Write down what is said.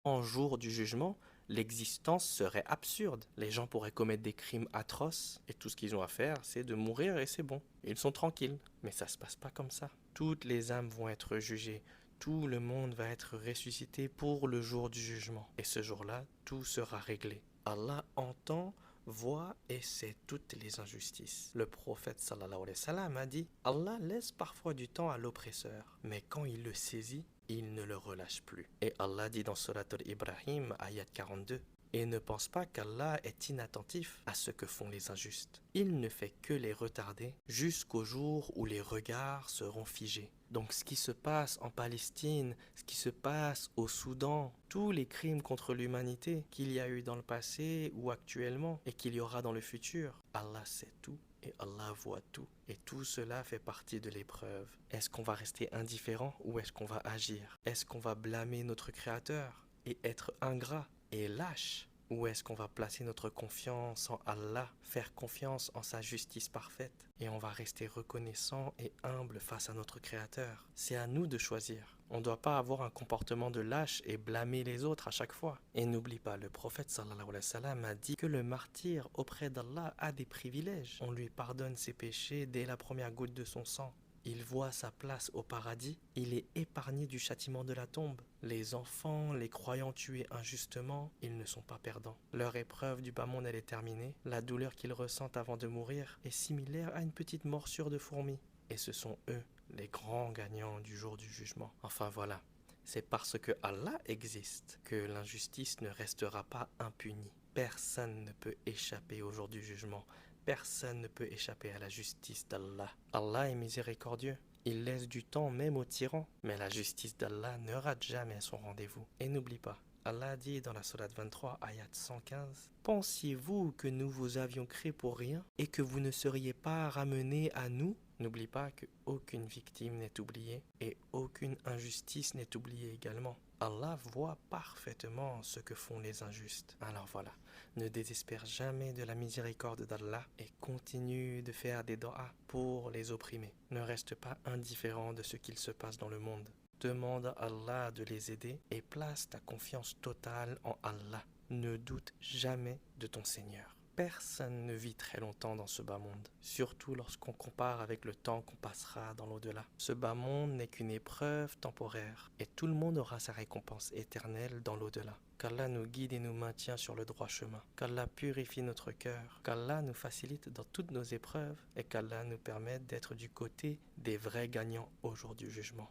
En jour du jugement, l'existence serait absurde. Les gens pourraient commettre des crimes atroces et tout ce qu'ils ont à faire, c'est de mourir et c'est bon. Ils sont tranquilles. Mais ça se passe pas comme ça. Toutes les âmes vont être jugées. Tout le monde va être ressuscité pour le jour du jugement. Et ce jour-là, tout sera réglé. Allah entend, voit et sait toutes les injustices. Le prophète sallallahu alayhi wa sallam a dit: Allah laisse parfois du temps à l'oppresseur, mais quand il le saisit, il ne le relâche plus. Et Allah dit dans Surat al-Ibrahim, ayat 42, et ne pense pas qu'Allah est inattentif à ce que font les injustes. Il ne fait que les retarder jusqu'au jour où les regards seront figés. Donc ce qui se passe en Palestine, ce qui se passe au Soudan, tous les crimes contre l'humanité qu'il y a eu dans le passé ou actuellement et qu'il y aura dans le futur, Allah sait tout. Et Allah voit tout. Et tout cela fait partie de l'épreuve. Est-ce qu'on va rester indifférent ou est-ce qu'on va agir? Est-ce qu'on va blâmer notre Créateur et être ingrat et lâche? Ou est-ce qu'on va placer notre confiance en Allah, faire confiance en sa justice parfaite et on va rester reconnaissant et humble face à notre Créateur? C'est à nous de choisir. On ne doit pas avoir un comportement de lâche et blâmer les autres à chaque fois. Et n'oublie pas, le prophète sallallahu alayhi wa sallam a dit que le martyr auprès d'Allah a des privilèges. On lui pardonne ses péchés dès la première goutte de son sang. Il voit sa place au paradis, il est épargné du châtiment de la tombe. Les enfants, les croyants tués injustement, ils ne sont pas perdants. Leur épreuve du bas monde, elle est terminée. La douleur qu'ils ressentent avant de mourir est similaire à une petite morsure de fourmi. Et ce sont eux, les grands gagnants du jour du jugement. Enfin voilà, c'est parce que Allah existe que l'injustice ne restera pas impunie. Personne ne peut échapper au jour du jugement. Personne ne peut échapper à la justice d'Allah. Allah est miséricordieux. Il laisse du temps même aux tyrans. Mais la justice d'Allah ne rate jamais son rendez-vous. Et n'oublie pas, Allah dit dans la Sourate 23, ayat 115, pensiez-vous que nous vous avions créé pour rien et que vous ne seriez pas ramenés à nous? N'oublie pas qu'aucune victime n'est oubliée et aucune injustice n'est oubliée également. Allah voit parfaitement ce que font les injustes. Alors voilà, ne désespère jamais de la miséricorde d'Allah et continue de faire des doigts pour les opprimés. Ne reste pas indifférent de ce qu'il se passe dans le monde. Demande à Allah de les aider et place ta confiance totale en Allah. Ne doute jamais de ton Seigneur. Personne ne vit très longtemps dans ce bas monde, surtout lorsqu'on compare avec le temps qu'on passera dans l'au-delà. Ce bas monde n'est qu'une épreuve temporaire et tout le monde aura sa récompense éternelle dans l'au-delà. Qu'Allah nous guide et nous maintient sur le droit chemin. Qu'Allah purifie notre cœur. Qu'Allah nous facilite dans toutes nos épreuves et qu'Allah nous permette d'être du côté des vrais gagnants au jour du jugement.